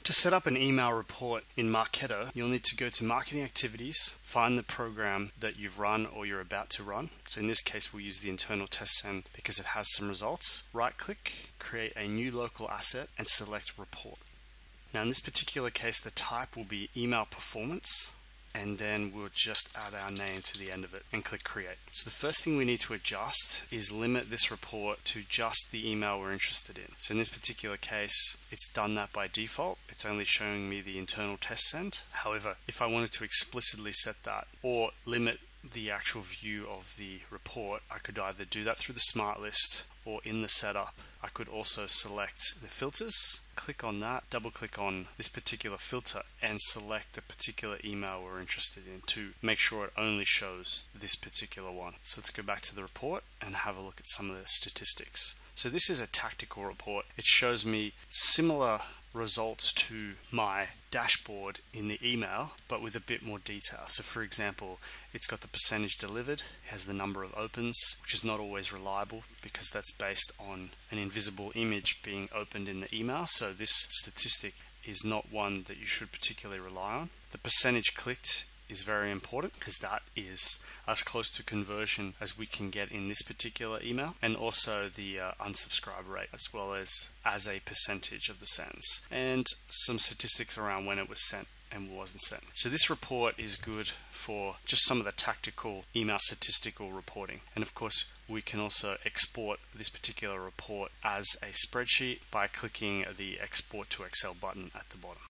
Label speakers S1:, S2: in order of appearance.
S1: To set up an email report in Marketo, you'll need to go to Marketing Activities, find the program that you've run or you're about to run. So in this case, we'll use the internal test send because it has some results. Right-click, create a new local asset, and select Report. Now in this particular case, the type will be Email Performance, and then we'll just add our name to the end of it and click Create. So the first thing we need to adjust is limit this report to just the email we're interested in. So in this particular case, it's done that by default. It's only showing me the internal test send. However, if I wanted to explicitly set that or limit the actual view of the report, I could either do that through the smart list or in the setup. I could also select the filters, click on that, double click on this particular filter and select the particular email we're interested in to make sure it only shows this particular one. So let's go back to the report and have a look at some of the statistics. So this is a tactical report. It shows me similar results to my dashboard in the email, but with a bit more detail. So for example, it's got the percentage delivered, it has the number of opens, which is not always reliable because that's based on an invisible image being opened in the email. So this statistic is not one that you should particularly rely on. The percentage clicked is very important because that is as close to conversion as we can get in this particular email, and also the unsubscribe rate as well as a percentage of the sends, and some statistics around when it was sent and wasn't sent. So this report is good for just some of the tactical email statistical reporting. And of course, we can also export this particular report as a spreadsheet by clicking the Export to Excel button at the bottom.